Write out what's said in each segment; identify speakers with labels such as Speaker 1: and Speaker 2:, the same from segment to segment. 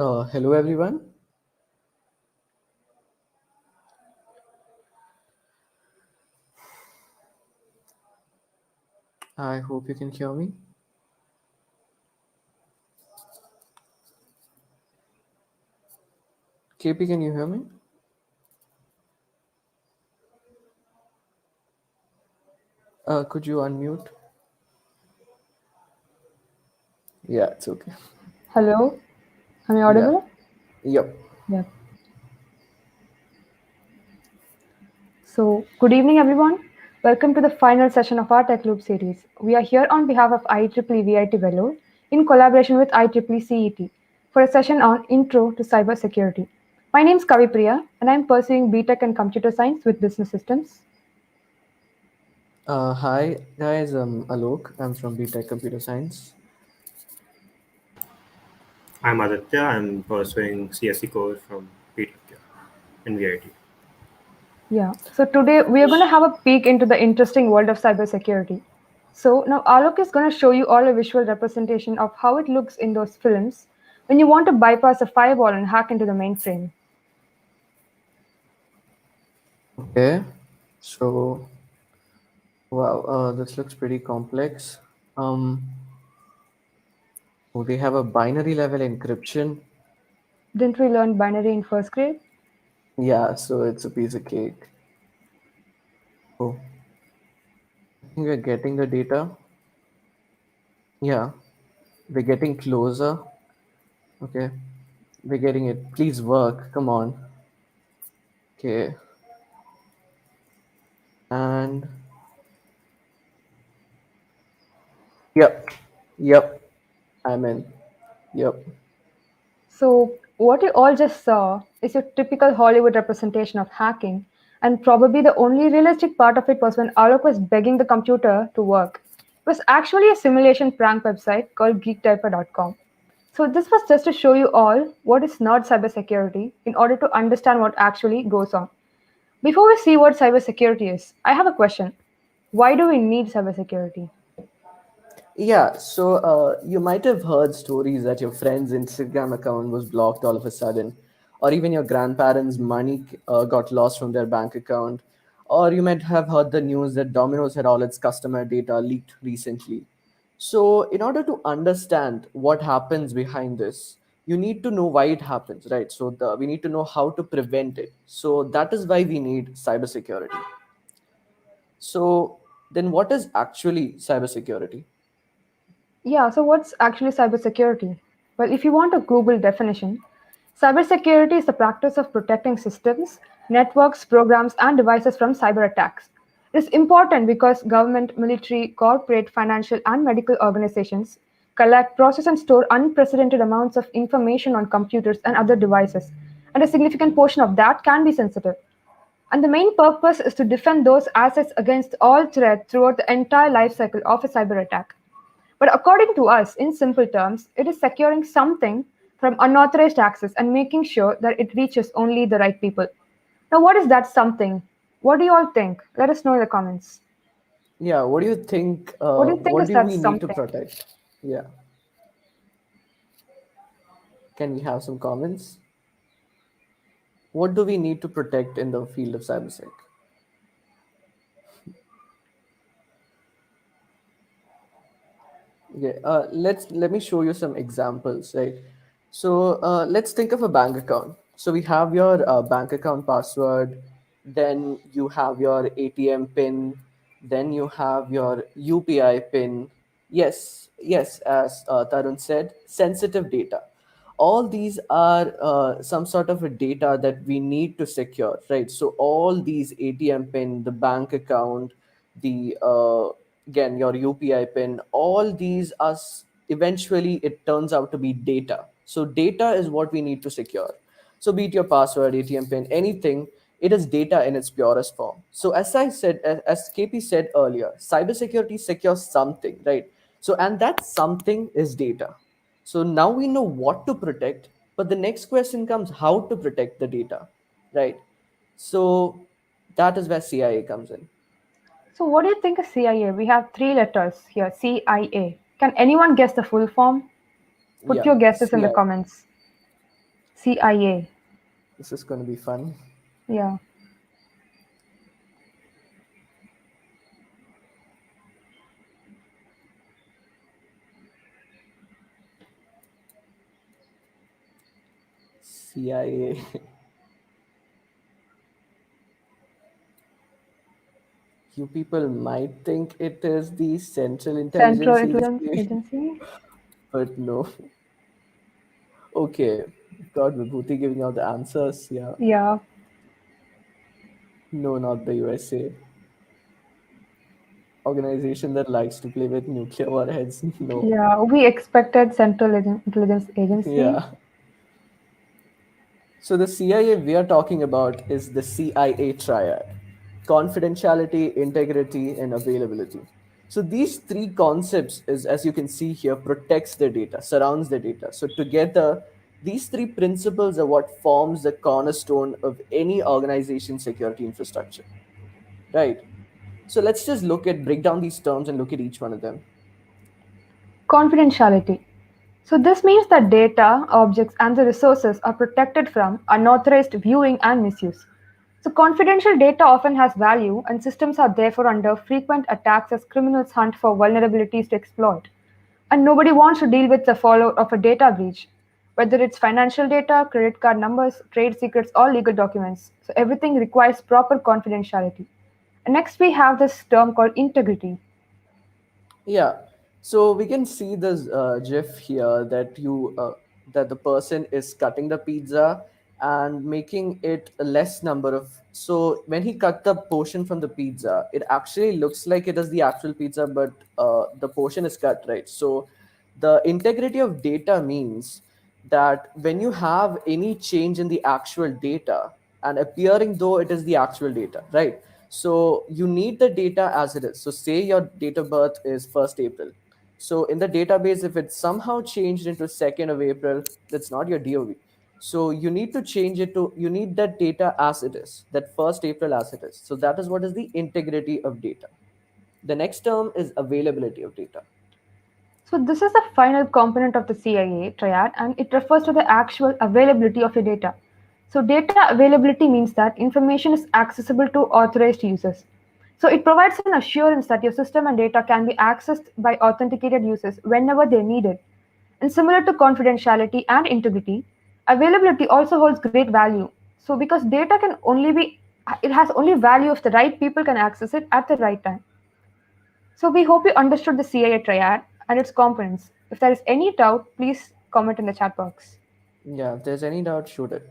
Speaker 1: Hello everyone. I hope you can hear me. KP, can you hear me? Could you unmute? Yeah, it's okay.
Speaker 2: Hello, am I
Speaker 1: Yeah.
Speaker 2: audible?
Speaker 1: Yep.
Speaker 2: Yeah. So, good evening, everyone. Welcome to the final session of our Techloop series. We are here on behalf of IEEE-VIT Vellore in collaboration with IEEE CET for a session on Intro to Cybersecurity. My name is Kavipriya, and I'm pursuing BTech in Computer Science with Business Systems.
Speaker 1: Hi guys. I'm Alok. I'm from BTech Computer Science.
Speaker 3: I'm Aditya. I'm pursuing CSE core from PTech in VIT.
Speaker 2: Yeah. So today we are going to have a peek into the interesting world of cybersecurity. So now Alok is going to show you all a visual representation of how it looks in those films when you want to bypass a firewall and hack into the mainframe.
Speaker 1: Okay. So, wow, this looks pretty complex. Um, we have a binary level encryption.
Speaker 2: Didn't we learn binary in first grade?
Speaker 1: Yeah, so it's a piece of cake. Oh, I think we're getting the data. Yeah, we're getting closer. Okay, we're getting it. Please work. Come on. Okay, and yep, yep, I'm in. Yep.
Speaker 2: So what you all just saw is your typical Hollywood representation of hacking, and probably the only realistic part of it was when Alok was begging the computer to work. It was actually a simulation prank website called geektyper.com. So this was just to show you all what is not cybersecurity in order to understand what actually goes on. Before we see what cybersecurity is, I have a question. Why do we need cybersecurity?
Speaker 1: Yeah, so you might have heard stories that your friend's Instagram account was blocked all of a sudden, or even your grandparents' money got lost from their bank account, or you might have heard the news that Domino's had all its customer data leaked recently. So, in order to understand what happens behind this, you need to know why it happens, right? So, we need to know how to prevent it. So, that is why we need cybersecurity. So, then what is actually cybersecurity?
Speaker 2: Yeah, so what's actually cybersecurity? Well, if you want a Google definition, cybersecurity is the practice of protecting systems, networks, programs, and devices from cyber attacks. It is important because government, military, corporate, financial, and medical organizations collect, process, and store unprecedented amounts of information on computers and other devices, and a significant portion of that can be sensitive. And the main purpose is to defend those assets against all threat throughout the entire life cycle of a cyber attack. But according to us, in simple terms, it is securing something from unauthorized access and making sure that it reaches only the right people. Now, what is that something? What do you all think? Let us know in the comments.
Speaker 1: Yeah, what do you think?
Speaker 2: What do you think
Speaker 1: What
Speaker 2: is
Speaker 1: do
Speaker 2: that
Speaker 1: we need to
Speaker 2: something?
Speaker 1: protect? Yeah, can we have some comments? What do we need to protect in the field of cybersec? Okay, let me show you some examples, right? So let's think of a bank account. So we have your bank account password, then you have your ATM pin, then you have your UPI pin. Yes, yes, as Tarun said, sensitive data. All these are some sort of a data that we need to secure, right? So all these ATM pin, the bank account, the again your UPI pin, all these are eventually it turns out to be data. So data is what we need to secure. So be it your password, ATM pin, anything, it is data in its purest form. So as I said, as KP said earlier, cybersecurity secures something, right? So and that something is data. So now we know what to protect, but the next question comes how to protect the data, right? So that is where CIA comes in.
Speaker 2: So, what do you think is CIA? We have three letters here CIA. Can anyone guess the full form? Put
Speaker 1: Yeah,
Speaker 2: your guesses in the
Speaker 1: CIA.
Speaker 2: comments. CIA.
Speaker 1: This is going to be fun.
Speaker 2: Yeah.
Speaker 1: CIA. You people might think it is the Central
Speaker 2: Central
Speaker 1: Intelligence
Speaker 2: Intelligence
Speaker 1: Agency,
Speaker 2: Agency.
Speaker 1: but no. Okay, God, Vibhuti giving out the answers. Yeah,
Speaker 2: Yeah.
Speaker 1: no, not the USA. Organization that likes to play with nuclear warheads. No.
Speaker 2: Yeah. We expected Central Intelligence Agency.
Speaker 1: Yeah. So the CIA we are talking about is the CIA triad: confidentiality, integrity, and availability. So these three concepts is, as you can see here, protects the data, surrounds the data. So together, these three principles are what forms the cornerstone of any organization's security infrastructure. Right. So let's just break down these terms and look at each one of them.
Speaker 2: Confidentiality. So this means that data, objects, and the resources are protected from unauthorized viewing and misuse. So confidential data often has value, and systems are therefore under frequent attacks as criminals hunt for vulnerabilities to exploit. And nobody wants to deal with the fallout of a data breach, whether it's financial data, credit card numbers, trade secrets, or legal documents. So everything requires proper confidentiality. And next, we have this term called integrity.
Speaker 1: Yeah. So we can see this GIF here that that the person is cutting the pizza and making it a less number of. So when he cut the portion from the pizza, it actually looks like it is the actual pizza, but the portion is cut, right. So the integrity of data means that when you have any change in the actual data and appearing though it is the actual data, right. So you need the data as it is. So say your date of birth is 1st April. So in the database, if it's somehow changed into 2nd of April, that's not your DOV. So you need that data as it is, that 1st April as it is. So that is what is the integrity of data. The next term is availability of data.
Speaker 2: So this is the final component of the CIA triad, and it refers to the actual availability of your data. So data availability means that information is accessible to authorized users. So it provides an assurance that your system and data can be accessed by authenticated users whenever they're needed. And similar to confidentiality and integrity, availability also holds great value. So because data can only be it has only value if the right people can access it at the right time. So we hope you understood the CIA triad and its components. If there is any doubt, please comment in the chat box.
Speaker 1: Yeah, if there's any doubt, shoot it.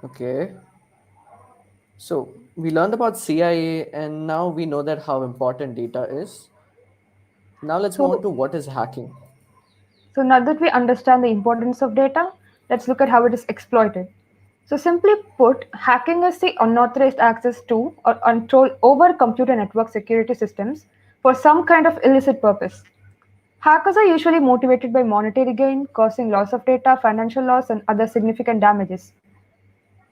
Speaker 1: Okay. So we learned about CIA and now we know that how important data is. Now let's move on
Speaker 2: So,
Speaker 1: to what is hacking.
Speaker 2: so now that we understand the importance of data, let's look at how it is exploited. So simply put, hacking is the unauthorized access to or control over computer network security systems for some kind of illicit purpose. Hackers are usually motivated by monetary gain, causing loss of data, financial loss, and other significant damages.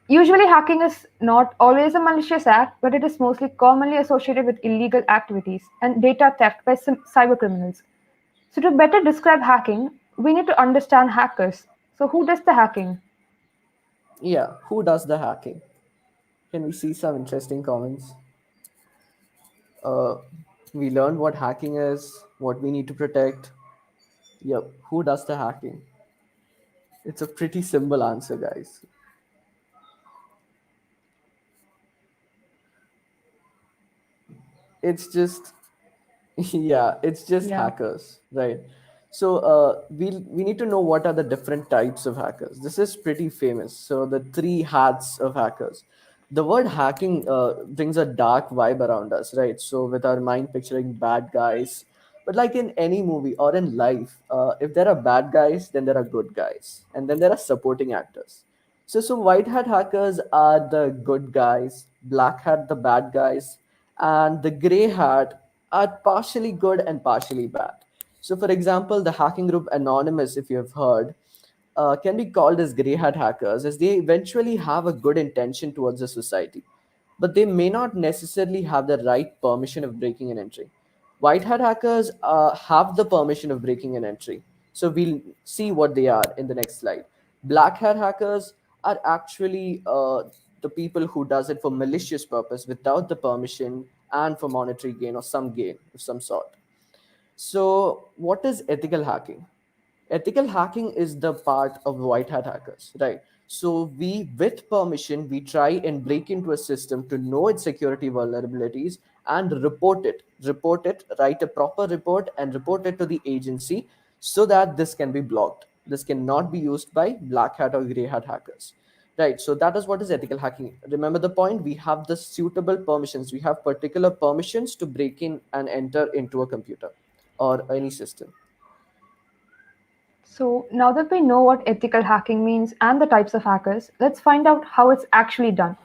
Speaker 2: Usually, hacking is not always a malicious act, but it is mostly commonly associated with illegal activities and data theft by cybercriminals. So, to better describe hacking, we need to understand hackers. So, who does the hacking?
Speaker 1: Yeah, who does the hacking? Can we see some interesting comments? Uh, we learned what hacking is, what we need to protect. Yep, who does the hacking? It's a pretty simple answer, guys. It's just yeah, it's just
Speaker 2: Yeah.
Speaker 1: hackers, right. So we need to know what are the different types of hackers. This is pretty famous. So the three hats of hackers. The word hacking brings a dark vibe around us, right. So with our mind picturing bad guys, but like in any movie or in life, if there are bad guys, then there are good guys, and then there are supporting actors. So white hat hackers are the good guys, black hat the bad guys, and the gray hat are partially good and partially bad. So, for example, the hacking group Anonymous, if you have heard, can be called as gray hat hackers, as they eventually have a good intention towards the society. but they may not necessarily have the right permission of breaking and entering. White hat hackers have the permission of breaking and entering. So we'll see what they are in the next slide. Black hat hackers are actually the people who does it for malicious purpose without the permission and for monetary gain or some gain of some sort. So, what is ethical hacking? Ethical hacking is the part of white hat hackers, right? So, we, with permission, we try and break into a system to know its security vulnerabilities and report it. Report it, write a proper report, and report it to the agency so that this can be blocked. This cannot be used by black hat or gray hat hackers. Right, so that is what is ethical hacking. Remember the point, we have the suitable permissions. We have particular permissions to break in and enter into a computer or any system.
Speaker 2: So now that we know what ethical hacking means and the types of hackers, let's find out how it's actually done.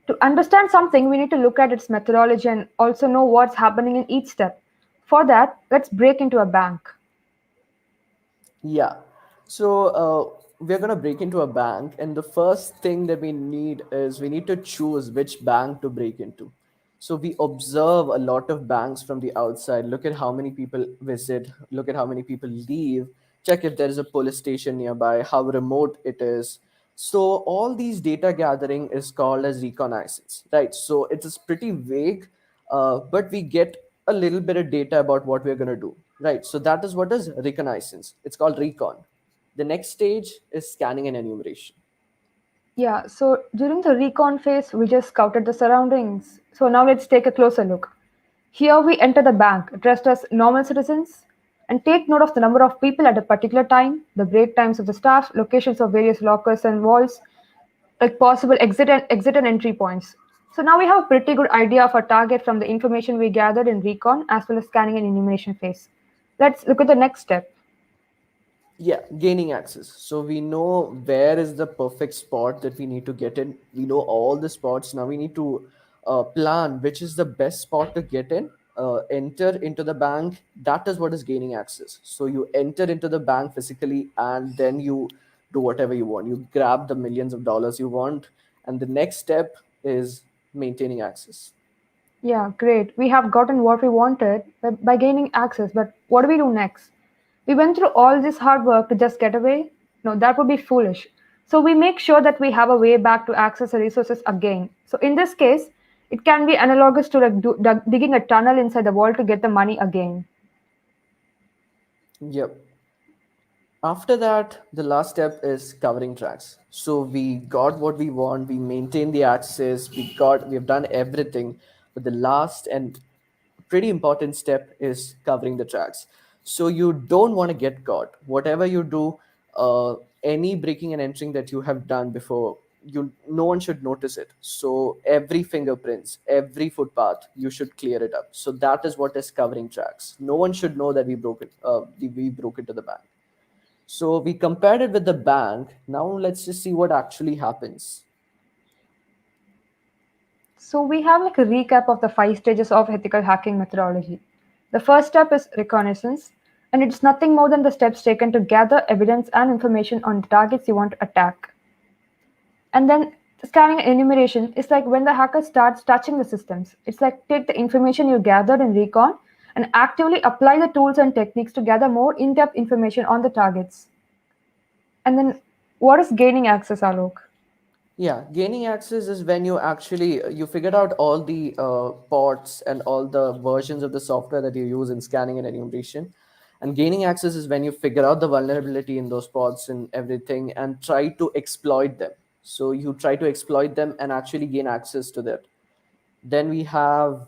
Speaker 2: To understand something, we need to look at its methodology and also know what's happening in each step. For that, let's break into a bank.
Speaker 1: Yeah. So we're going to break into a bank, and the first thing that we need is we need to choose which bank to break into. So we observe a lot of banks from the outside. Look at how many people visit, look at how many people leave, check if there is a police station nearby, how remote it is. So all these data gathering is called as reconnaissance, right? So it is pretty vague, but we get a little bit of data about what we're going to do, right? So that is what is reconnaissance. It's called recon. The next stage is scanning and enumeration.
Speaker 2: Yeah, so during the recon phase, we just scouted the surroundings. So now let's take a closer look. Here we enter the bank, dressed as normal citizens, and take note of the number of people at a particular time, the break times of the staff, locations of various lockers and vaults, like possible exit and entry points. So now we have a pretty good idea of our target from the information we gathered in recon as well as scanning and enumeration phase. Let's look at the next step.
Speaker 1: Yeah, gaining access. So we know where is the perfect spot that we need to get in. We know all the spots. Now we need to plan which is the best spot to get in. Enter into the bank. That is what is gaining access. So you enter into the bank physically, and then you do whatever you want. You grab the millions of dollars you want, and the next step is maintaining access.
Speaker 2: Yeah, great. We have gotten what we wanted by gaining access, but what do we do next? We went through all this hard work to just get away? No, that would be foolish. So we make sure that we have a way back to access the resources again. So in this case, it can be analogous to like digging a tunnel inside the wall to get the money again.
Speaker 1: Yep. After that, the last step is covering tracks. So we got what we want, we maintain the access, we have done everything. But the last and pretty important step is covering the tracks. So you don't want to get caught. Whatever you do, any breaking and entering that you have done before, you no one should notice it. So every fingerprints, every footpath, you should clear it up. So that is what is covering tracks. No one should know that we broke it. We broke into the bank. So we compared it with the bank. Now let's just see what actually happens.
Speaker 2: So we have like a recap of the five stages of ethical hacking methodology. The first step is reconnaissance, and it's nothing more than the steps taken to gather evidence and information on the targets you want to attack. And then scanning and enumeration is like when the hacker starts touching the systems. It's like take the information you gathered in recon and actively apply the tools and techniques to gather more in-depth information on the targets. And then what is gaining access, Alok?
Speaker 1: Yeah, gaining access is when you actually you figured out all the ports and all the versions of the software that you use in scanning and enumeration. And gaining access is when you figure out the vulnerability in those ports and everything and try to exploit them. So you try to exploit them and actually gain access to that. Then we have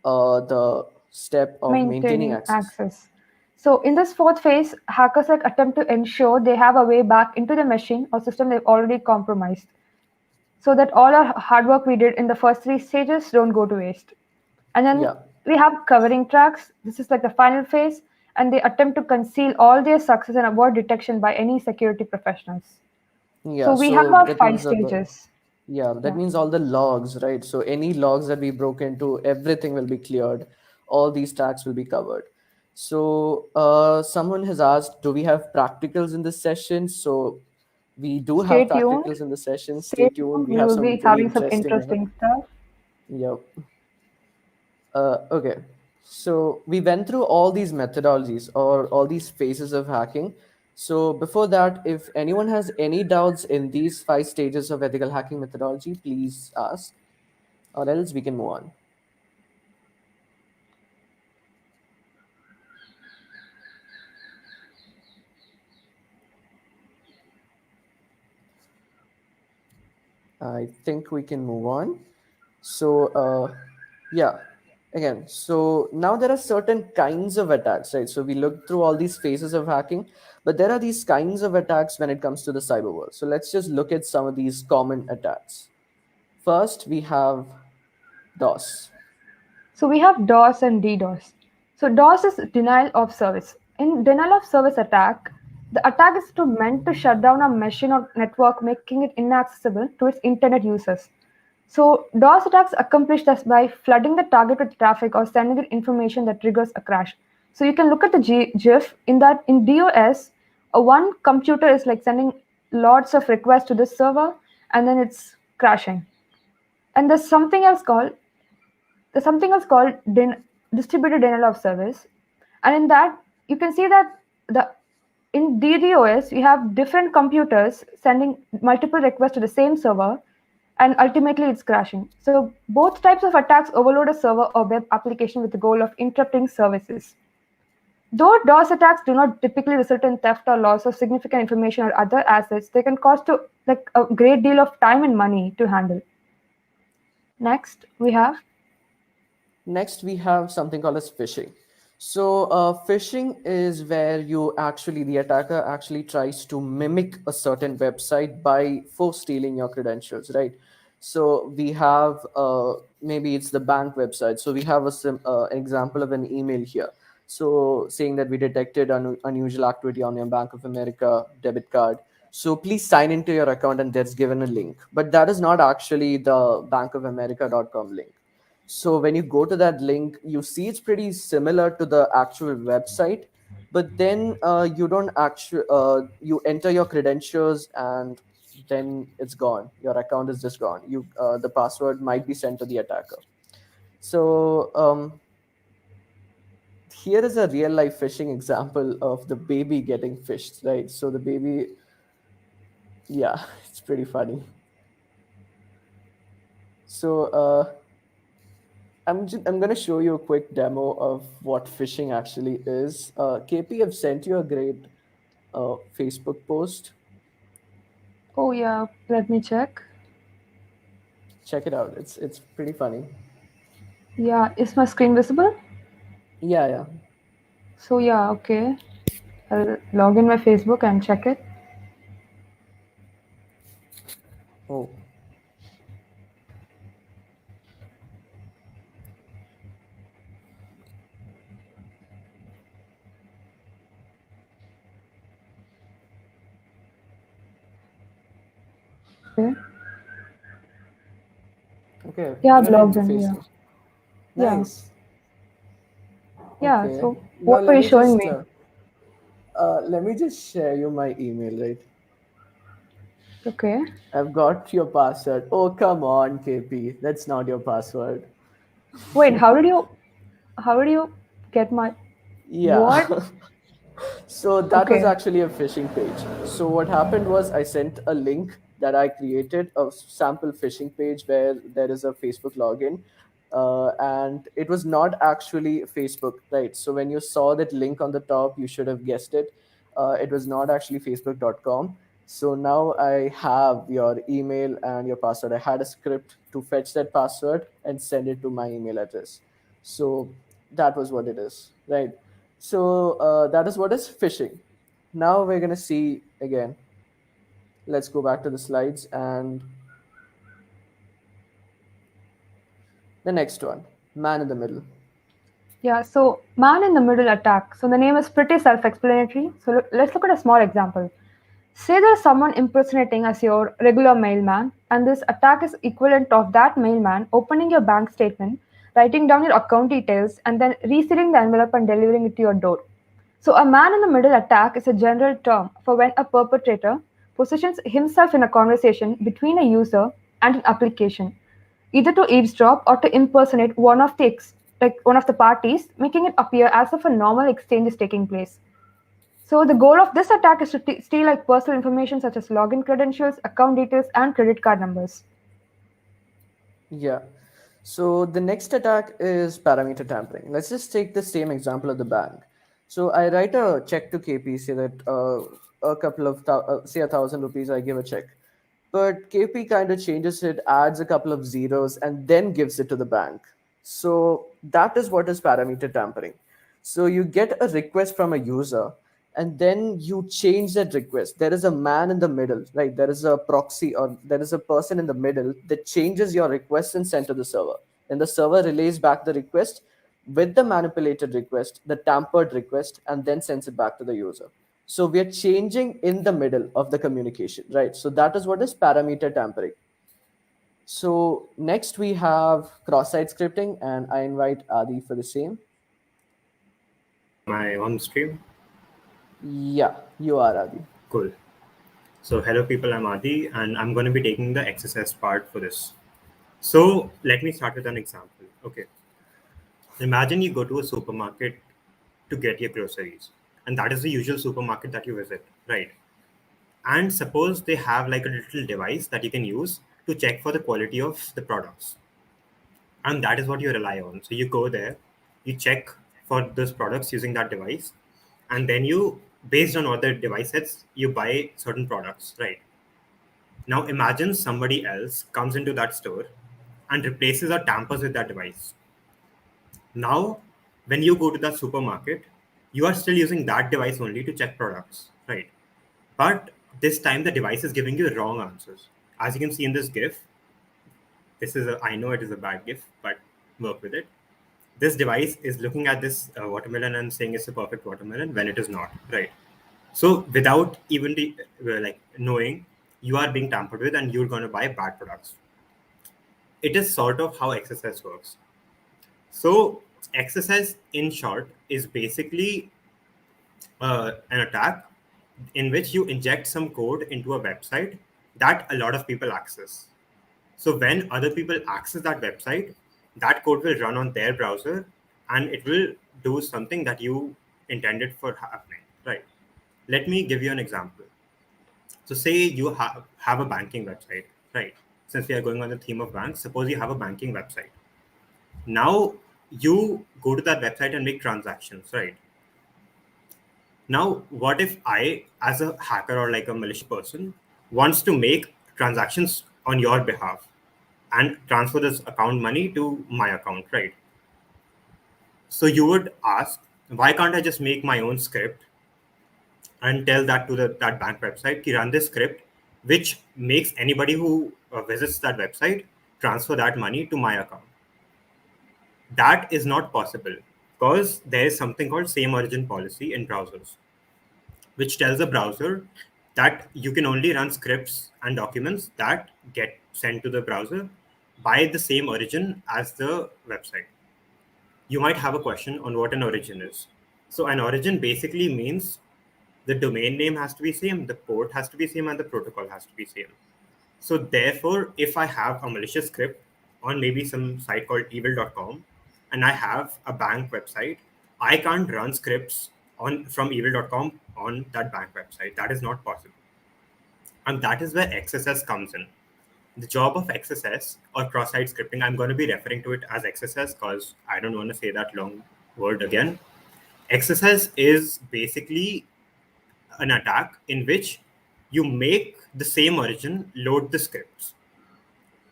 Speaker 1: the step of maintaining
Speaker 2: Maintaining
Speaker 1: access.
Speaker 2: access. So in this fourth phase, hackers like attempt to ensure they have a way back into the machine or system they've already compromised, so that all our hard work we did in the first three stages don't go to waste. And then
Speaker 1: Yeah.
Speaker 2: we have covering tracks. This is like the final phase, and they attempt to conceal all their success and avoid detection by any security professionals. So
Speaker 1: Yeah,
Speaker 2: we have
Speaker 1: so
Speaker 2: our
Speaker 1: that
Speaker 2: five
Speaker 1: means
Speaker 2: stages.
Speaker 1: yeah, that
Speaker 2: Yeah.
Speaker 1: means all the logs, right? So any logs that we broke into, everything will be cleared. All these tracks will be covered. So someone has asked, do we have practicals in this session? So we do have
Speaker 2: Stay tuned.
Speaker 1: practicals in the session.
Speaker 2: Stay
Speaker 1: Stay tuned.
Speaker 2: tuned.
Speaker 1: We
Speaker 2: We
Speaker 1: have
Speaker 2: will
Speaker 1: some
Speaker 2: be
Speaker 1: pretty
Speaker 2: having some
Speaker 1: interesting ahead.
Speaker 2: interesting stuff.
Speaker 1: Yep. Okay. So we went through all these methodologies or all these phases of hacking. So before that, if anyone has any doubts in these 5 stages of ethical hacking methodology, please ask, or else we can move on. I think we can move on. So, yeah, again, so now there are certain kinds of attacks, right? So we looked through all these phases of hacking, but there are these kinds of attacks when it comes to the cyber world. So let's just look at some of these common attacks. First, we have DOS.
Speaker 2: So we have DOS and DDoS. So DOS is denial of service. In denial of service attack, the attack is meant to shut down a machine or network, making it inaccessible to its internet users. So DOS attacks accomplish this by flooding the target with traffic or sending it information that triggers a crash. So you can look at the GIF in that in DOS, one computer is like sending lots of requests to this server and then it's crashing. And there's something else called distributed denial of service, and in that you can see that the in DDoS you have different computers sending multiple requests to the same server, and ultimately it's crashing. So both types of attacks overload a server or web application with the goal of interrupting services. Though DOS attacks do not typically result in theft or loss of significant information or other assets, they can cost to like a great deal of time and money to handle. Next, we have
Speaker 1: Next, we have something called as phishing. So, phishing is where the attacker actually tries to mimic a certain website by force stealing your credentials, right? So, we have maybe it's the bank website. So, we have an example of an email here. So, saying that we detected unusual activity on your Bank of America debit card. So, please sign into your account, and there's given a link. But that is not actually the bankofamerica.com link. So when you go to that link, you see it's pretty similar to the actual website, but then you don't actually you enter your credentials and then it's gone. Your account is just gone. The password might be sent to the attacker. So here is a real life phishing example of the baby getting fished, right? So the baby, yeah, it's pretty funny. So I'm going to show you a quick demo of what phishing actually is. KP, I've sent you a great Facebook post.
Speaker 2: oh yeah, let me check.
Speaker 1: Check it out. It's pretty funny.
Speaker 2: Yeah, is my screen visible?
Speaker 1: Yeah, yeah.
Speaker 2: So yeah, okay. I'll log in my Facebook and check it.
Speaker 1: Oh,
Speaker 2: Okay.
Speaker 1: okay.
Speaker 2: Yeah, I've
Speaker 1: You're in
Speaker 2: logged
Speaker 1: the
Speaker 2: in. Yeah.
Speaker 1: Facebook.
Speaker 2: Yeah.
Speaker 1: Nice.
Speaker 2: Yeah.
Speaker 1: Okay.
Speaker 2: So
Speaker 1: Now
Speaker 2: what were you showing me?
Speaker 1: let me just share you my email. Right.
Speaker 2: Okay.
Speaker 1: I've got your password. Oh, come on, KP. That's not your password.
Speaker 2: Wait, how did you get my what?
Speaker 1: Yeah. So that was
Speaker 2: Okay.
Speaker 1: actually a phishing page. So what happened was I sent a link that I created, a sample phishing page where there is a Facebook login. And it was not actually Facebook, right? So when you saw that link on the top, you should have guessed it. It was not actually facebook.com. So now I have your email and your password. I had a script to fetch that password and send it to my email address. So that was what it is, right? So that is what is phishing. Now we're going to see again. Let's go back to the slides and the next one, man in the middle.
Speaker 2: Yeah, so man in the middle attack. So the name is pretty self explanatory. So let's look at a small example. Say there's someone impersonating as your regular mailman, and this attack is equivalent of that mailman opening your bank statement, writing down your account details, and then resealing the envelope and delivering it to your door. So a man in the middle attack is a general term for when a perpetrator positions himself in a conversation between a user and an application. either to eavesdrop or to impersonate one of the parties, making it appear as if a normal exchange is taking place. So the goal of this attack is to steal like personal information such as login credentials, account details, and credit card numbers.
Speaker 1: Yeah. So the next attack is parameter tampering. Let's just take the same example of the bank. So I write a check to KP, say that a couple of say 1,000 rupees, I give a check, but KP kind of changes it, adds a couple of zeros, and then gives it to the bank. So that is what is parameter tampering. So you get a request from a user, and then you change that request. There is a man in the middle, right? There is a proxy, or there is a person in the middle that changes your request and sent to the server. And the server relays back the request with the manipulated request, the tampered request, and then sends it back to the user. So we are changing in the middle of the communication, right? So that is what is parameter tampering. So next we have cross-site scripting, and I invite Adi for the same.
Speaker 3: Am I on the stream?
Speaker 1: Yeah, you are Adi.
Speaker 3: Cool. So hello people, I'm Adi and I'm going to be taking the XSS part for this. So let me start with an example. Okay. Imagine you go to a supermarket to get your groceries, and that is the usual supermarket that you visit, right? And suppose they have like a little device that you can use to check for the quality of the products. And that is what you rely on. So you go there, you check for those products using that device, and then you, based on what the device says, you buy certain products, right? Now imagine somebody else comes into that store and replaces or tampers with that device. Now, when you go to the supermarket, you are still using that device only to check products, right? But this time the device is giving you wrong answers. As you can see in this GIF, I know it is a bad GIF, but work with it. This device is looking at this watermelon and saying it's a perfect watermelon when it is not, right? So without even like knowing, you are being tampered with and you're going to buy bad products. It is sort of how XSS works. So XSS, in short, is basically an attack in which you inject some code into a website that a lot of people access. So when other people access that website, that code will run on their browser and it will do something that you intended for happening, right? Let me give you an example. So say you have a banking website, right? Since we are going on the theme of banks, suppose you have a banking website. Now you go to that website and make transactions, right? Now, what if I, as a hacker or like a malicious person, wants to make transactions on your behalf and transfer this account money to my account, right? So you would ask, why can't I just make my own script and tell that to that bank website, ki run this script, which makes anybody who visits that website transfer that money to my account? That is not possible because there is something called same origin policy in browsers, which tells the browser that you can only run scripts and documents that get sent to the browser by the same origin as the website. You might have a question on what an origin is. So an origin basically means the domain name has to be same, the port has to be same, and the protocol has to be same. So therefore, if I have a malicious script on maybe some site called evil.com and I have a bank website, I can't run scripts on from evil.com on that bank website. That is not possible. And that is where XSS comes in. The job of XSS or cross-site scripting, I'm going to be referring to it as XSS because I don't want to say that long word again. XSS is basically an attack in which you make the same origin load the scripts.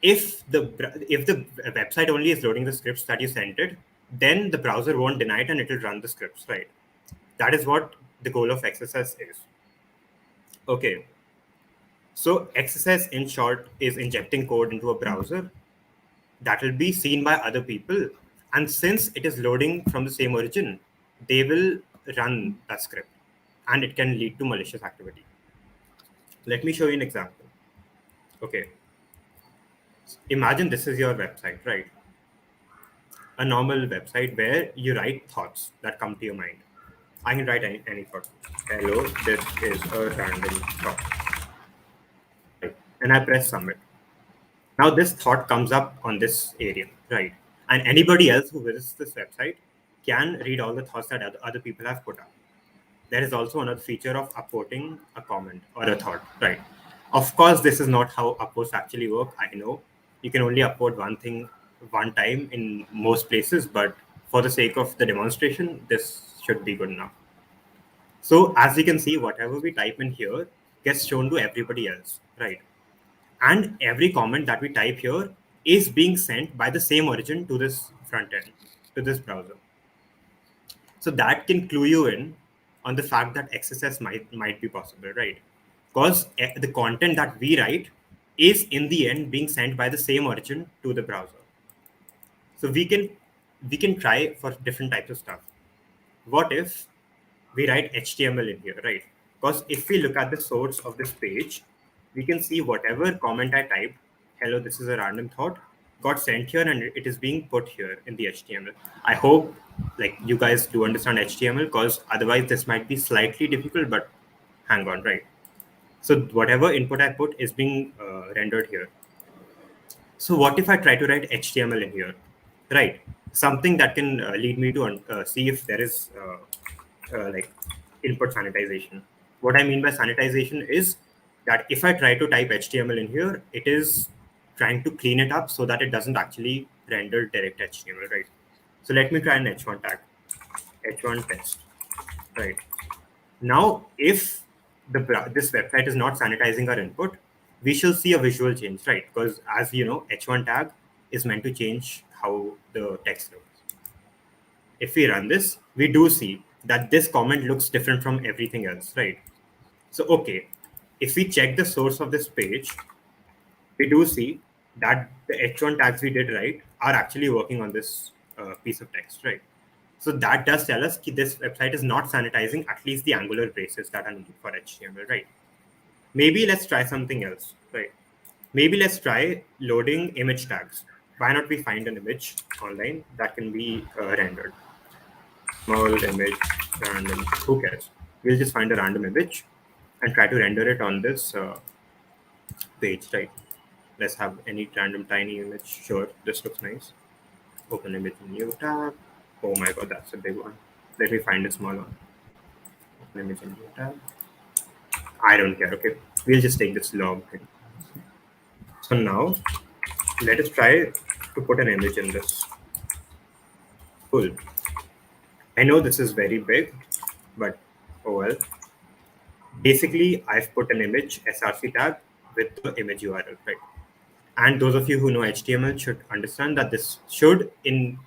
Speaker 3: If the website only is loading the scripts that you sent it, then the browser won't deny it and it will run the scripts, right? That is what the goal of XSS is. Okay. So XSS, in short, is injecting code into a browser that will be seen by other people. And since it is loading from the same origin, they will run that script and it can lead to malicious activity. Let me show you an example. Okay. Imagine this is your website, right? A normal website where you write thoughts that come to your mind. I can write any thought. Hello, this is a random thought. Right. And I press submit. Now this thought comes up on this area, right? And anybody else who visits this website can read all the thoughts that other people have put up. There is also another feature of upvoting a comment or a thought, right? Of course, this is not how upvotes actually work. I know you can only upvote one thing one time in most places, but for the sake of the demonstration, this should be good enough. So as you can see, whatever we type in here gets shown to everybody else, right? And every comment that we type here is being sent by the same origin to this front end, to this browser. So that can clue you in on the fact that XSS might be possible, right? Because the content that we write is in the end being sent by the same origin to the browser. So we can try for different types of stuff. What if we write HTML in here, right? Because if we look at the source of this page, we can see whatever comment I typed, hello, this is a random thought, got sent here and it is being put here in the HTML. I hope like you guys do understand HTML, because otherwise this might be slightly difficult, but hang on, right? So whatever input I put is being rendered here. So what if I try to write HTML in here, right? Something that can lead me to see if there is like input sanitization. What I mean by sanitization is that if I try to type HTML in here, it is trying to clean it up so that it doesn't actually render direct HTML, right? So let me try an h1 tag, h1 test, right? Now, if this website is not sanitizing our input, we shall see a visual change, right? Because as you know, h1 tag is meant to change how the text looks. If we run this, we do see that this comment looks different from everything else, right? So, okay, if we check the source of this page, we do see that the h1 tags we did right are actually working on this piece of text, right? So that does tell us that this website is not sanitizing at least the Angular braces that are needed for HTML, right? Maybe let's try something else, right? Maybe let's try loading image tags. Why not we find an image online that can be rendered? Small image, random, who cares? We'll just find a random image and try to render it on this page, right? Let's have any random tiny image. Sure, this looks nice. Open image in new tab. Oh my god, that's a big one. Let me find a small one. Open image in new tab. I don't care, okay? We'll just take this log thing. So now, let us try to put an image in this. Cool. I know this is very big, but oh well. Basically, I've put an image src tag with the image URL, right? And those of you who know HTML should understand that this should, in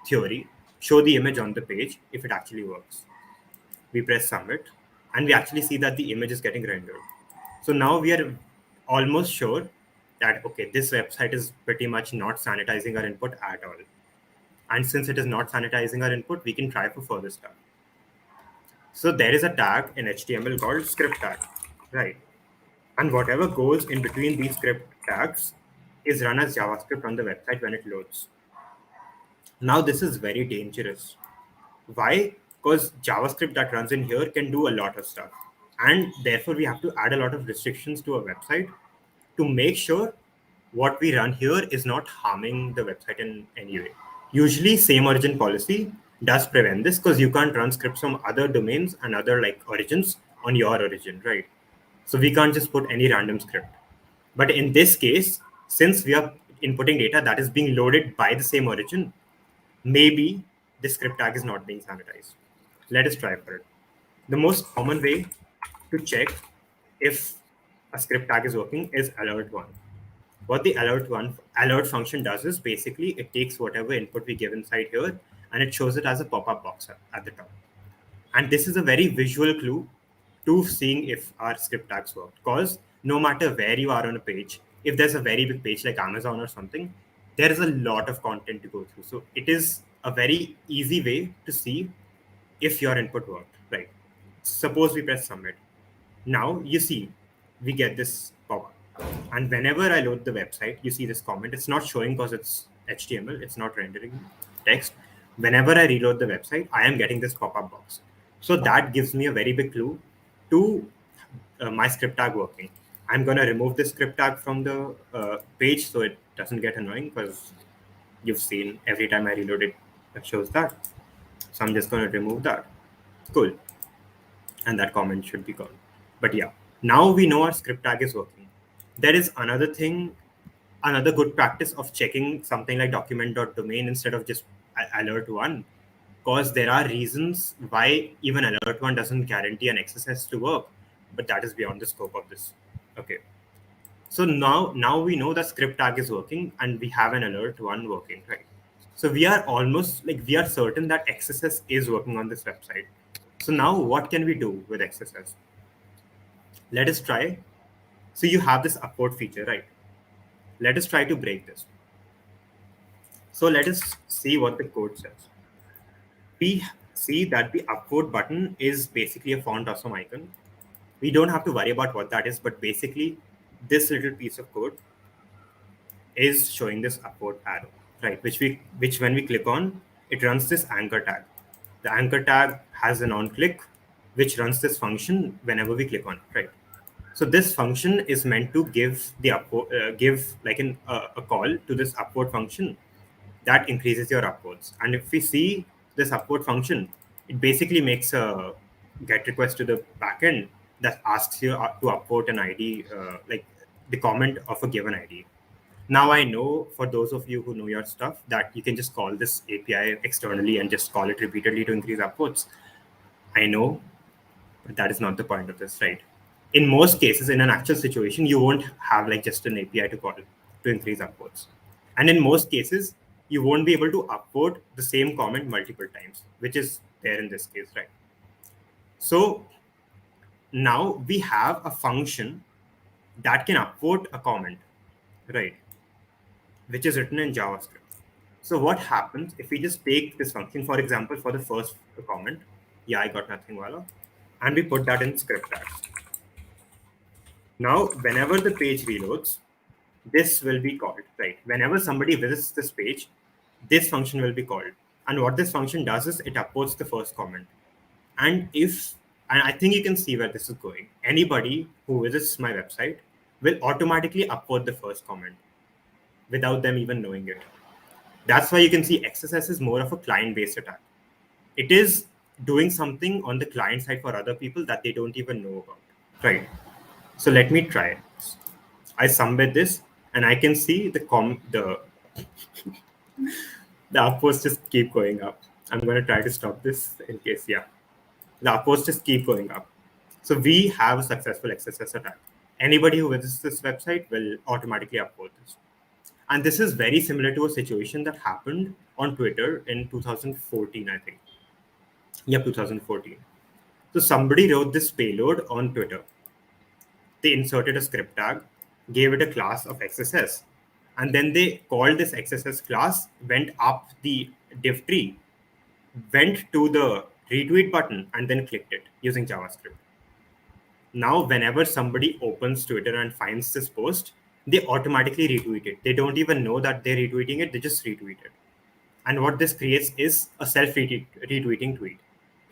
Speaker 3: theory, show the image on the page if it actually works. We press submit, and we actually see that the image is getting rendered. So now we are almost sure that, okay, this website is pretty much not sanitizing our input at all. And since it is not sanitizing our input, we can try for further stuff. So there is a tag in HTML called script tag, right? And whatever goes in between these script tags is run as JavaScript on the website when it loads. Now this is very dangerous. Why? Because JavaScript that runs in here can do a lot of stuff. And therefore we have to add a lot of restrictions to our website to make sure what we run here is not harming the website in any way. Usually same origin policy does prevent this, because you can't run scripts from other domains and other like origins on your origin, right? So we can't just put any random script. But in this case, since we are inputting data that is being loaded by the same origin, maybe the script tag is not being sanitized. Let us try for it. The most common way to check if a script tag is working is alert one. What the alert function does is basically it takes whatever input we give inside here and it shows it as a pop-up box at the top. And this is a very visual clue to seeing if our script tags work. Because no matter where you are on a page, if there's a very big page like Amazon or something, there is a lot of content to go through. So it is a very easy way to see if your input worked, right? Suppose we press submit. Now you see we get this pop-up. And whenever I load the website, you see this comment. It's not showing because it's HTML. It's not rendering text. Whenever I reload the website, I am getting this pop-up box. So that gives me a very big clue to my script tag working. I'm going to remove this script tag from the page so it doesn't get annoying, because you've seen every time I reload it, it shows that. So I'm just going to remove that. Cool. And that comment should be gone. But yeah, now we know our script tag is working. There is another thing, another good practice of checking something like document.domain instead of just alert one, because there are reasons why even alert one doesn't guarantee an XSS to work, but that is beyond the scope of this. Okay. So now we know the script tag is working and we have an alert one working, right? So we are almost like we are certain that XSS is working on this website. So now what can we do with XSS? Let us try. So you have this upvote feature, right? Let us try to break this. So let us see what the code says. We see that the upvote button is basically a font awesome icon. We don't have to worry about what that is, but basically this little piece of code is showing this upward arrow, right? Which when we click on, it runs this anchor tag. The anchor tag has an on click, which runs this function whenever we click on it, right? So this function is meant to give the give like a call to this upward function that increases your upvotes. And if we see this upvote function, it basically makes a get request to the backend that asks you to upvote an ID, like the comment of a given ID. Now I know, for those of you who know your stuff, that you can just call this API externally and just call it repeatedly to increase upvotes. I know, but that is not the point of this, right? In most cases, in an actual situation, you won't have like just an API to call to increase upvotes. And in most cases, you won't be able to upvote the same comment multiple times, which is there in this case, right? So now we have a function that can upvote a comment, right? Which is written in JavaScript. So what happens if we just take this function, for example, for the first comment, yeah, I got nothing, voila, and we put that in script tags. Now, whenever the page reloads, this will be called, right? Whenever somebody visits this page, this function will be called. And what this function does is it upvotes the first comment. And I think you can see where this is going. Anybody who visits my website will automatically upvote the first comment without them even knowing it. That's why you can see XSS is more of a client-based attack. It is doing something on the client side for other people that they don't even know about. Right. So let me try it. I submit this and I can see the upvotes just keep going up. I'm going to try to stop this in case, yeah. The upvotes just keep going up. So we have a successful XSS attack. Anybody who visits this website will automatically upvote this. And this is very similar to a situation that happened on Twitter in 2014, I think. Yep, 2014. So somebody wrote this payload on Twitter. They inserted a script tag, gave it a class of XSS, and then they called this XSS class, went up the div tree, went to the retweet button, and then clicked it using JavaScript. Now, whenever somebody opens Twitter and finds this post, they automatically retweet it. They don't even know that they're retweeting it, they just retweet it. And what this creates is a self-retweeting tweet.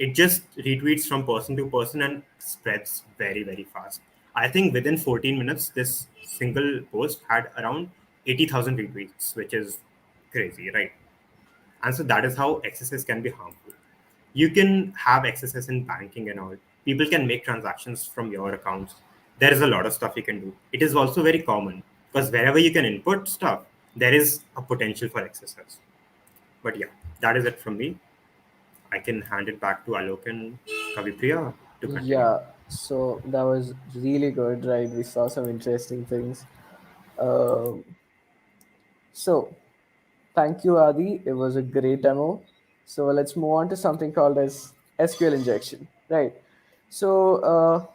Speaker 3: It just retweets from person to person and spreads very, very fast. I think within 14 minutes, this single post had around 80,000 retweets, which is crazy, right? And so that is how XSS can be harmful. You can have XSS in banking and all. People can make transactions from your accounts. There is a lot of stuff you can do. It is also very common because wherever you can input stuff, there is a potential for XSS. But yeah, that is it from me. I can hand it back to Alok and Kavipriya to continue.
Speaker 1: Yeah, so that was really good, right? We saw some interesting things. Um, so thank you, Adi. It was a great demo. So let's move on to something called as SQL injection, right? So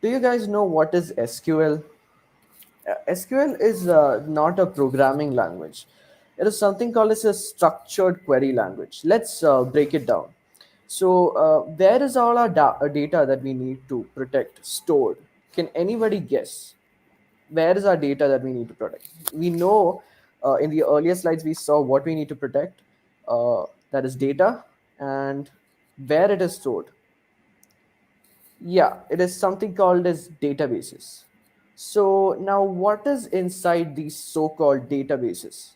Speaker 1: do you guys know what is SQL? SQL is not a programming language. It is something called as a structured query language. Let's break it down. So, where is all our data that we need to protect stored? Can anybody guess? Where is our data that we need to protect? We know in the earlier slides we saw what we need to protect. That is data and where it is stored. Yeah, it is something called as databases. So now what is inside these so-called databases?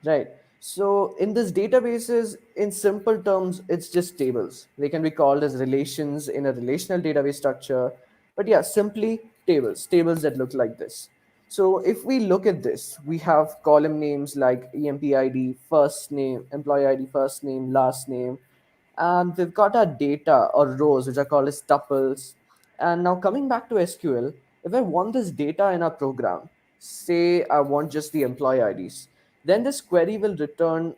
Speaker 1: Right. So in this databases, in simple terms, it's just tables. They can be called as relations in a relational database structure. But yeah, simply tables that look like this. So if we look at this, we have column names like EMP first name, employee ID, first name, last name, and we've got our data or rows, which are called as tuples. And now coming back to SQL, if I want this data in our program, say I want just the employee IDs, then this query will return.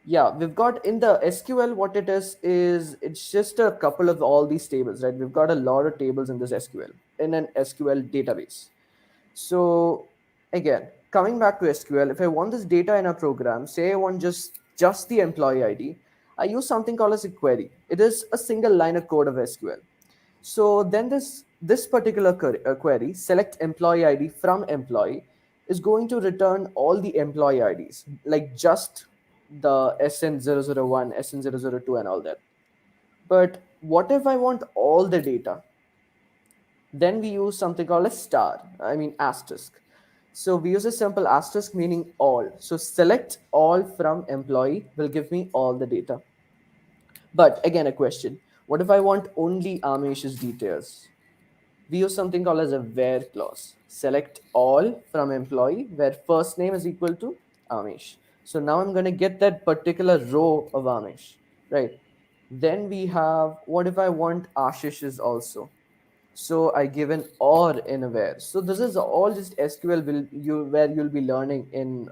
Speaker 1: Yeah, we've got in the SQL, what it is it's just a couple of all these tables, right? We've got a lot of tables in this SQL, in an SQL database. So again, coming back to SQL, if I want this data in a program, say I want just the employee ID, I use something called as a query. It is a single line of code of SQL. So then this particular query, select employee ID from employee, is going to return all the employee IDs, like just the SN001, SN002, and all that. But what if I want all the data? Then we use something called a star, I mean asterisk. So we use a simple asterisk meaning all. So select all from employee will give me all the data. But again, a question. What if I want only Amesh's details? We use something called as a where clause. Select all from employee where first name is equal to Amish. So now I'm going to get that particular row of Amish, right? Then we have, what if I want Ashish's also? So I give an or in a where. So this is all just SQL will you where you'll be learning in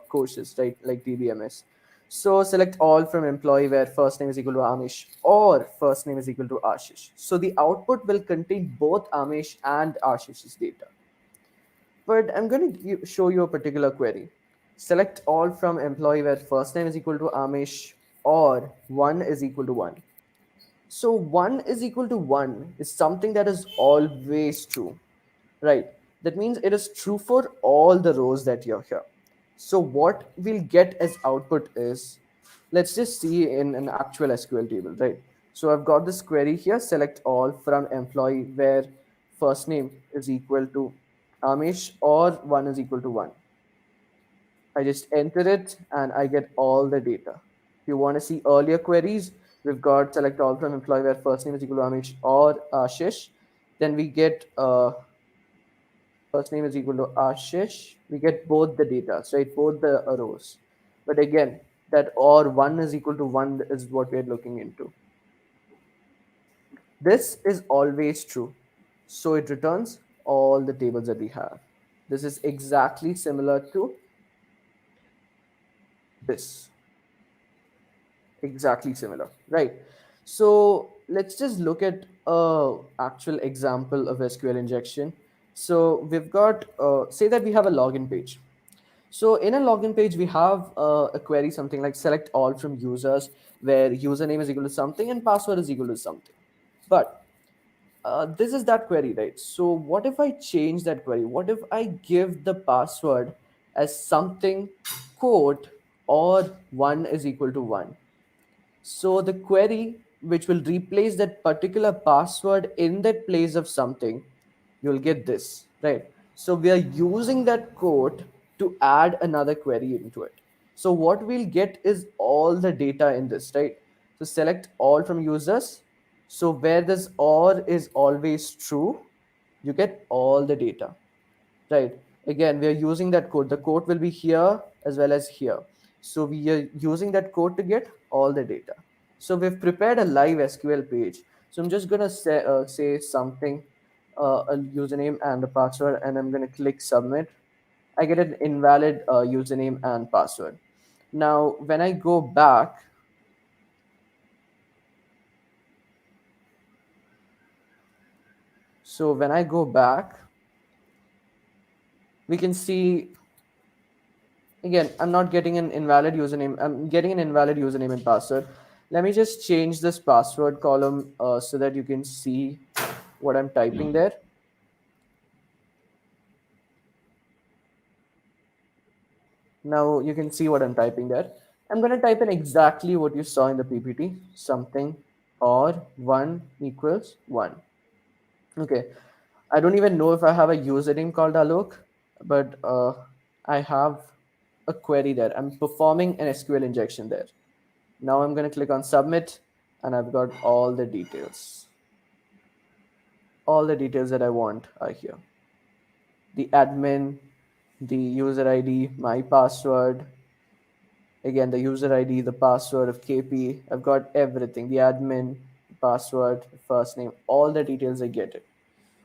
Speaker 1: courses, right? Like DBMS. So select all from employee where first name is equal to Amish or first name is equal to Ashish. So the output will contain both Amish and Ashish's data. But I'm going to show you a particular query. Select all from employee where first name is equal to Amish or one is equal to one. So 1 is equal to 1 is something that is always true, right? That means it is true for all the rows that you're here. So what we'll get as output is, let's just see in an actual SQL table, right? So I've got this query here, select all from employee where first name is equal to Amish or 1 is equal to 1. I just enter it and I get all the data. If you want to see earlier queries, we've got select all from employee where first name is equal to Amish or Ashish. Then we get first name is equal to Ashish. We get both the data, right? Both the rows. But again, that or 1 is equal to 1 is what we're looking into. This is always true. So it returns all the tables that we have. This is exactly similar to this. Exactly similar, right? So let's just look at a actual example of SQL injection. So we've got say that we have a login page. So in a login page we have a query something like select all from users where username is equal to something and password is equal to something. But this is that query, right? So what if I change that query? What if I give the password as something quote or 1 is equal to 1? So the query which will replace that particular password in that place of something, you'll get this, right? So we are using that code to add another query into it. So what we'll get is all the data in this, right? So select all from users. So where this or is always true, you get all the data. Right. Again, we are using that code. The code will be here as well as here. So we are using that code to get all the data. So we've prepared a live SQL page. So I'm just gonna say something, a username and a password, and I'm gonna click submit. I get an invalid username and password. Now, when I go back, so when I go back, we can see again, I'm not getting an invalid username. I'm getting an invalid username and password. Let me just change this password column so that you can see what I'm typing there. Now you can see what I'm typing there. I'm going to type in exactly what you saw in the PPT, something. or 1 equals 1. Okay. I don't even know if I have a username called Alok, but I have a query there. I'm performing an SQL injection there. Now I'm going to click on submit, and I've got all the details. All the details that I want are here. The admin, the user ID, my password, again the user ID, the password of KP. I've got everything, the admin, the password, the first name, all the details. I get it.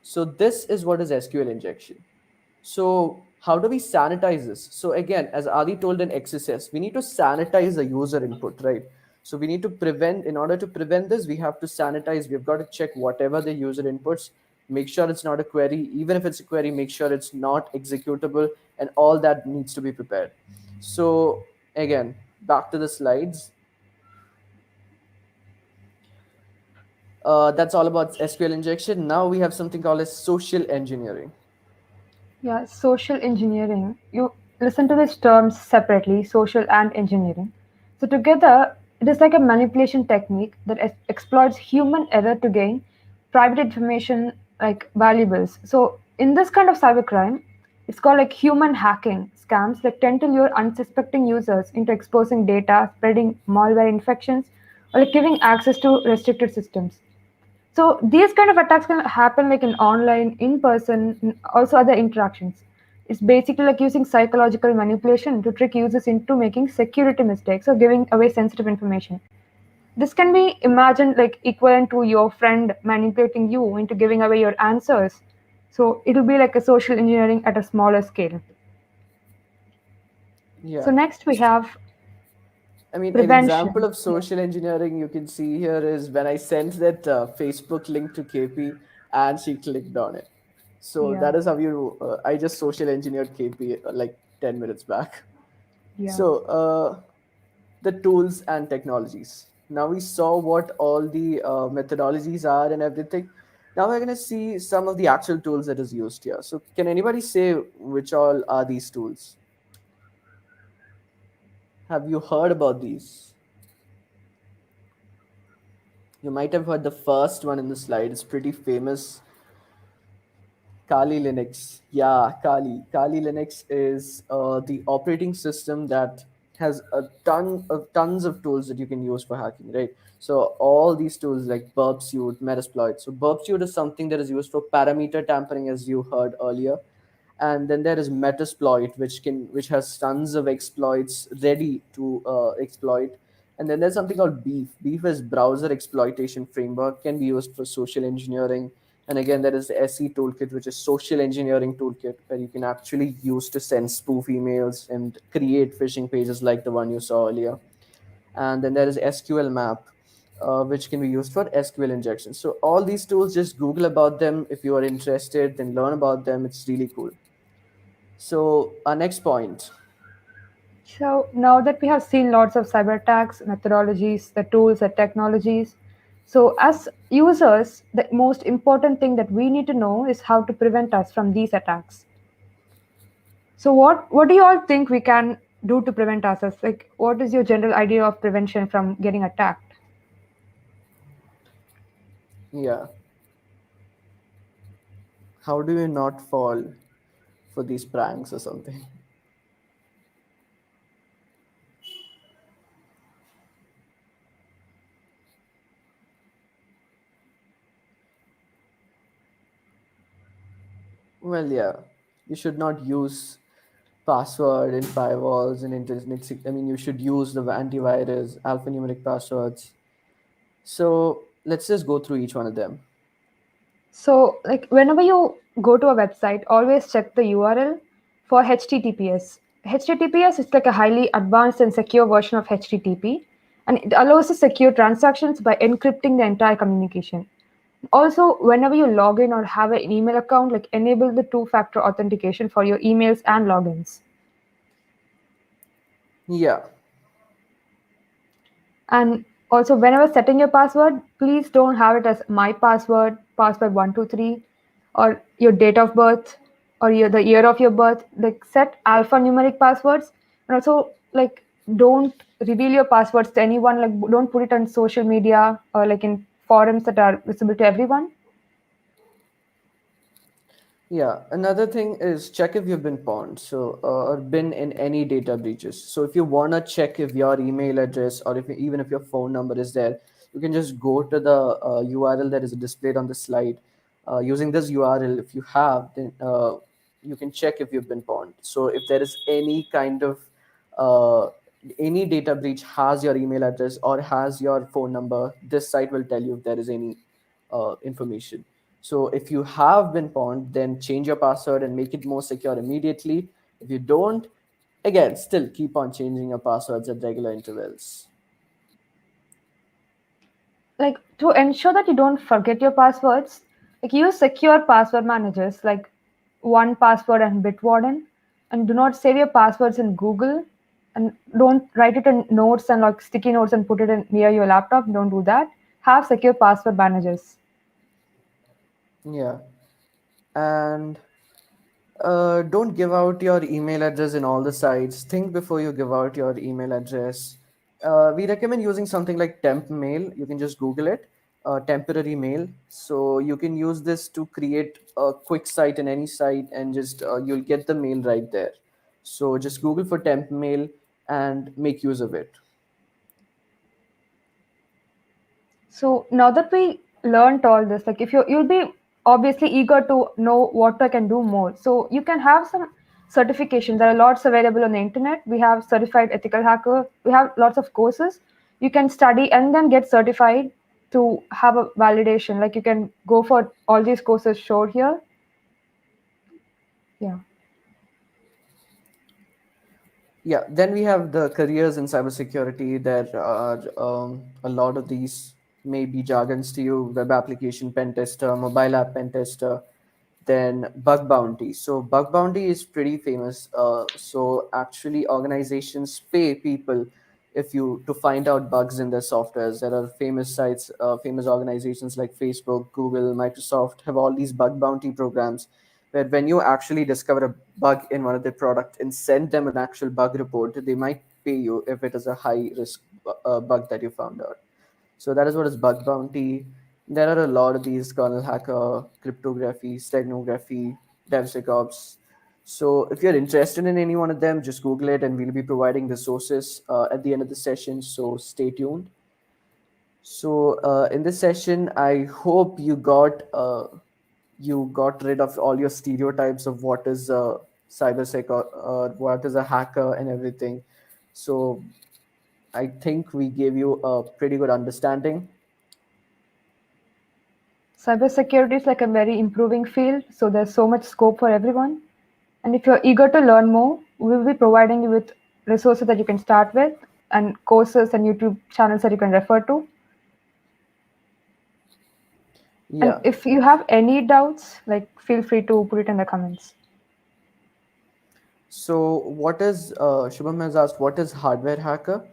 Speaker 1: So this is what is SQL injection. So how do we sanitize this? So again, as Adi told in XSS, we need to sanitize the user input, right? So we need to prevent, in order to prevent this, we have to sanitize. We've got to check whatever the user inputs, make sure it's not a query. Even if it's a query, make sure it's not executable, and all that needs to be prepared. So again, back to the slides. That's all about SQL injection. Now we have something called as social engineering.
Speaker 2: Yeah, social engineering. You listen to these terms separately, social and engineering. So, together, it is like a manipulation technique that exploits human error to gain private information like valuables. So, in this kind of cybercrime, it's called like human hacking scams that tend to lure unsuspecting users into exposing data, spreading malware infections, or like giving access to restricted systems. So these kind of attacks can happen like in online, in person, also other interactions. It's basically like using psychological manipulation to trick users into making security mistakes or giving away sensitive information. This can be imagined like equivalent to your friend manipulating you into giving away your answers. So it'll be like a social engineering at a smaller scale. So
Speaker 1: Yeah.
Speaker 2: next we have
Speaker 1: I mean, an example
Speaker 2: prevention.
Speaker 1: of
Speaker 2: Yeah.
Speaker 1: social engineering you can see here is when I sent that Facebook link to KP and she clicked on it. So
Speaker 2: Yeah.
Speaker 1: that is how I just social engineered KP like 10 minutes back.
Speaker 2: Yeah.
Speaker 1: So the tools and technologies. Now we saw what all the methodologies are and everything. Now we're going to see some of the actual tools that is used here. So can anybody say which all are these tools? Have you heard about these? You might have heard the first one in the slide. It's pretty famous. Kali Linux. Yeah, Kali. Kali Linux is the operating system that has a ton of tons of tools that you can use for hacking, right? So all these tools like burp suite, metasploit. So burp suite is something that is used for parameter tampering, as you heard earlier, and then there is metasploit, which has tons of exploits ready to exploit. And then there's something called beef is browser exploitation framework, can be used for social engineering. And again, there is the SE toolkit, which is social engineering toolkit, where you can actually use to send spoof emails and create phishing pages like the one you saw earlier. And then there is SQL map, which can be used for SQL injection. So all these tools, just Google about them if you are interested, then learn about them. It's really cool. So our next point.
Speaker 2: So now that we have seen lots of cyber attacks, methodologies, the tools, the technologies, so as users, the most important thing that we need to know is how to prevent us from these attacks. So what do you all think we can do to prevent ourselves? Like what is your general idea of prevention from getting attacked?
Speaker 1: Yeah, how do you not fall for these pranks or something? Well, yeah, you should not use password in firewalls and internet. I mean, you should use the antivirus, alphanumeric passwords. So let's just go through each one of them.
Speaker 2: So, like whenever you go to a website, always check the URL for HTTPS. HTTPS is like a highly advanced and secure version of HTTP, and it allows to secure transactions by encrypting the entire communication. Also, whenever you log in or have an email account, like enable the two-factor authentication for your emails and logins.
Speaker 1: Yeah,
Speaker 2: And also, whenever setting your password, please don't have it as my password, password 123, or your date of birth, or the year of your birth. Like set alphanumeric passwords, and also like don't reveal your passwords to anyone. Like, don't put it on social media or like in forums that are visible to everyone.
Speaker 1: Yeah, another thing is check if you've been pawned, or been in any data breaches. So if you wanna check if your email address or if even if your phone number is there, you can just go to the URL that is displayed on the slide. Using this URL, if you have, then you can check if you've been pawned. So if there is any kind of uh, any data breach has your email address or has your phone number, this site will tell you if there is any information. So if you have been pawned, then change your password and make it more secure immediately. If you don't, again, still keep on changing your passwords at regular intervals.
Speaker 2: Like, to ensure that you don't forget your passwords, like use secure password managers like one password and Bitwarden, and do not save your passwords in Google, and don't write it in notes and like sticky notes and put it in near your laptop. Don't do that. Have secure password managers.
Speaker 1: Yeah. And don't give out your email address in all the sites. Think before you give out your email address. We recommend using something like temp mail. You can just Google it, temporary mail. So you can use this to create a quick site in any site, and just you'll get the mail right there. So just Google for temp mail and make use of it.
Speaker 2: So now that we learned all this, like if you'll be obviously eager to know what I can do more. So you can have some certifications. There are lots available on the internet. We have certified ethical hacker. We have lots of courses. You can study and then get certified to have a validation. Like you can go for all these courses showed here. Yeah.
Speaker 1: Yeah, then we have the careers in cybersecurity. There are a lot of these maybe jargons to you: web application pen tester, mobile app pen tester, then bug bounty. So bug bounty is pretty famous. So actually, organizations pay people if you to find out bugs in their softwares. There are famous sites, famous organizations like Facebook, Google, Microsoft have all these bug bounty programs where when you actually discover a bug in one of their products and send them an actual bug report, they might pay you if it is a high risk bug that you found out. So that is what is bug bounty. There are a lot of these: kernel hacker, cryptography, steganography, DevSecOps. So if you're interested in any one of them, just Google it, and we'll be providing the sources at the end of the session. So stay tuned. So in this session, I hope you got rid of all your stereotypes of what is a cybersec or what is a hacker and everything. So I think we gave you a pretty good understanding.
Speaker 2: Cybersecurity is like a very improving field. So there's so much scope for everyone. And if you're eager to learn more, we'll be providing you with resources that you can start with and courses and YouTube channels that you can refer to. And
Speaker 1: Yeah.
Speaker 2: if you have any doubts, like feel free to put it in the comments.
Speaker 1: So what is Shubham has asked, what is hardware hacker?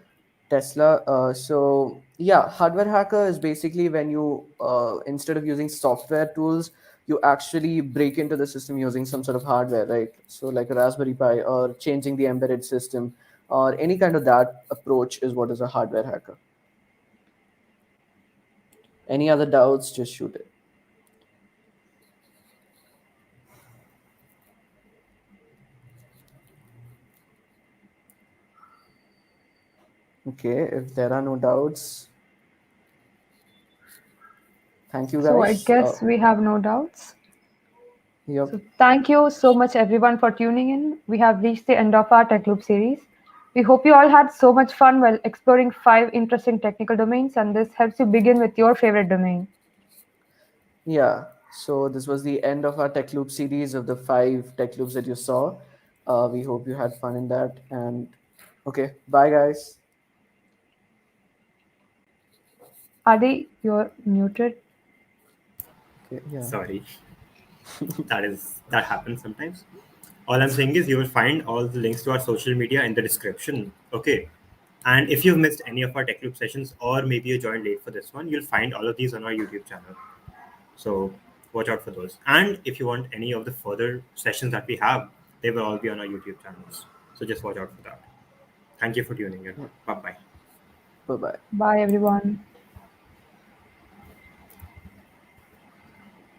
Speaker 1: Tesla. So yeah, hardware hacker is basically when you instead of using software tools, you actually break into the system using some sort of hardware, right? So like a Raspberry Pi, or changing the embedded system, or any kind of that approach is what is a hardware hacker. Any other doubts, just shoot it. Okay, if there are no doubts, thank you
Speaker 2: So I
Speaker 1: guys.
Speaker 2: guess we have no doubts.
Speaker 1: Yep.
Speaker 2: So thank you so much everyone for tuning in. We have reached the end of our Techloop series. We hope you all had so much fun while exploring 5 interesting technical domains, and this helps you begin with your favorite domain.
Speaker 1: Yeah, so this was the end of our Tech Loop series of the 5 Tech Loops that you saw. We hope you had fun in that. And okay, bye guys.
Speaker 2: Adi, you're muted.
Speaker 1: Okay, yeah.
Speaker 3: Sorry, that happens sometimes. All I'm saying is you will find all the links to our social media in the description. Okay. And if you've missed any of our Tech Loop sessions, or maybe you joined late for this one, you'll find all of these on our YouTube channel. So watch out for those. And if you want any of the further sessions that we have, they will all be on our YouTube channels. So just watch out for that. Thank you for tuning in. Bye bye.
Speaker 1: Bye bye.
Speaker 2: Bye, everyone.